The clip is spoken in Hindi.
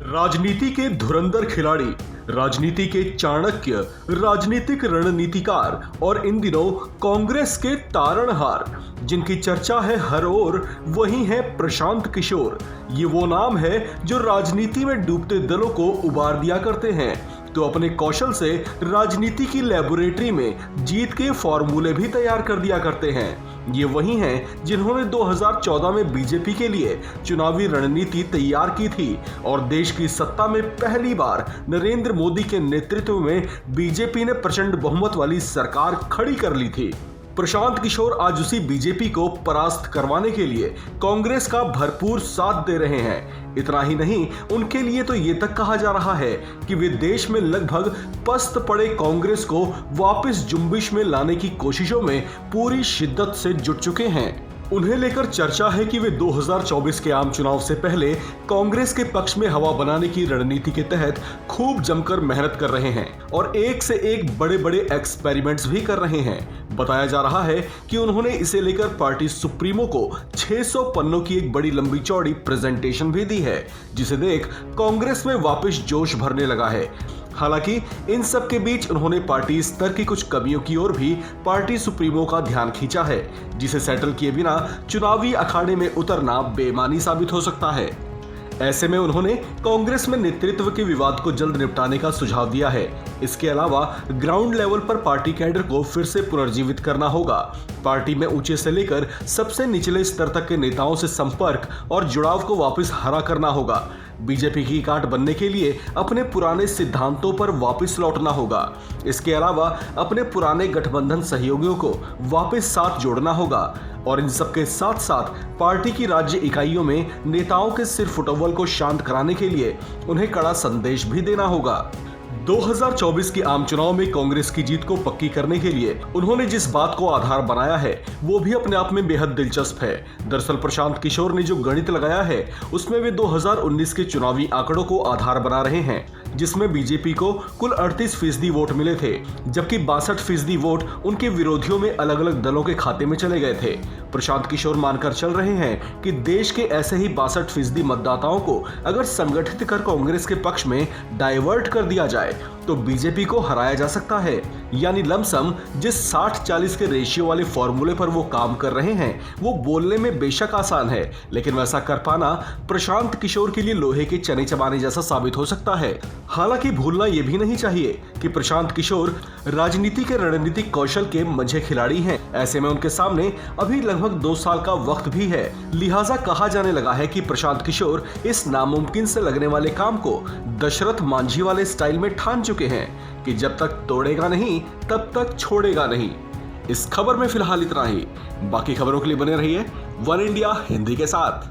राजनीति के धुरंधर खिलाड़ी, राजनीति के चाणक्य, राजनीतिक रणनीतिकार और इन दिनों कांग्रेस के तारणहार जिनकी चर्चा है हर ओर, वही है प्रशांत किशोर। ये वो नाम है जो राजनीति में डूबते दलों को उबार दिया करते हैं, तो अपने कौशल से राजनीति की लेबोरेटरी में जीत के फॉर्मूले भी तैयार कर दिया करते हैं। ये वही हैं जिन्होंने 2014 में बीजेपी के लिए चुनावी रणनीति तैयार की थी और देश की सत्ता में पहली बार नरेंद्र मोदी के नेतृत्व में बीजेपी ने प्रचंड बहुमत वाली सरकार खड़ी कर ली थी। प्रशांत किशोर आज उसी बीजेपी को परास्त करवाने के लिए कांग्रेस का भरपूर साथ दे रहे हैं। इतना ही नहीं, उनके लिए तो ये तक कहा जा रहा है कि वे देश में लगभग पस्त पड़े कांग्रेस को वापस जुम्बिश में लाने की कोशिशों में पूरी शिद्दत से जुट चुके हैं। उन्हें लेकर चर्चा है कि वे 2024 के आम चुनाव से पहले कांग्रेस के पक्ष में हवा बनाने की रणनीति के तहत खूब जमकर मेहनत कर रहे हैं और एक से एक बड़े बड़े एक्सपेरिमेंट्स भी कर रहे हैं। बताया जा रहा है कि उन्होंने इसे लेकर पार्टी सुप्रीमो को 600 पन्नों की एक बड़ी लंबी चौड़ी प्रेजेंटेशन भी दी है, जिसे देख कांग्रेस में वापस जोश भरने लगा है। हालांकि इन सब के बीच उन्होंने पार्टी स्तर की कुछ कमियों की ओर भी पार्टी सुप्रीमो का ध्यान खींचा है, जिसे सेटल किए बिना चुनावी अखाड़े में उतरना बेईमानी साबित हो सकता है। ऐसे में उन्होंने कांग्रेस में नेतृत्व के विवाद को जल्द निपटाने का सुझाव दिया है। इसके अलावा ग्राउंड लेवल पर पार्टी कैडर को फिर से पुनर्जीवित करना होगा। पार्टी में ऊंचे से लेकर सबसे निचले स्तर तक के नेताओं से संपर्क और जुड़ाव को वापस हरा करना होगा। बीजेपी की काट बनने के लिए अपने पुराने सिद्धांतों पर वापस लौटना होगा। इसके अलावा अपने पुराने गठबंधन सहयोगियों को वापस साथ जोड़ना होगा और इन सबके साथ साथ पार्टी की राज्य इकाइयों में नेताओं के सिर फुटअव्वल को शांत कराने के लिए उन्हें कड़ा संदेश भी देना होगा। 2024 के आम चुनाव में कांग्रेस की जीत को पक्की करने के लिए उन्होंने जिस बात को आधार बनाया है वो भी अपने आप में बेहद दिलचस्प है। दरअसल प्रशांत किशोर ने जो गणित लगाया है उसमें वे 2019 के चुनावी आंकड़ों को आधार बना रहे हैं, जिसमें बीजेपी को कुल 38% वोट मिले थे, जबकि 62% वोट उनके विरोधियों में अलग अलग दलों के खाते में चले गए थे। प्रशांत किशोर मानकर चल रहे हैं कि देश के ऐसे ही 62% मतदाताओं को अगर संगठित कर कांग्रेस के पक्ष में डाइवर्ट कर दिया जाए तो बीजेपी को हराया जा सकता है। यानी लमसम जिस 60-40 के रेशियो वाले फॉर्मूले पर वो काम कर रहे हैं वो बोलने में बेशक आसान है, लेकिन वैसा कर पाना प्रशांत किशोर के लिए लोहे के चने चबाने जैसा साबित हो सकता है। हालांकि भूलना यह भी नहीं चाहिए कि प्रशांत किशोर राजनीति के रणनीतिक कौशल के मंझे खिलाड़ी हैं। ऐसे में उनके सामने अभी लगभग 2 साल का वक्त भी है। लिहाजा कहा जाने लगा है कि प्रशांत किशोर इस नामुमकिन से लगने वाले काम को दशरथ मांझी वाले स्टाइल में ठान चुके हैं कि जब तक तोड़ेगा नहीं तब तक छोड़ेगा नहीं। इस खबर में फिलहाल इतना ही। बाकी खबरों के लिए बने रहिए वन इंडिया हिंदी के साथ।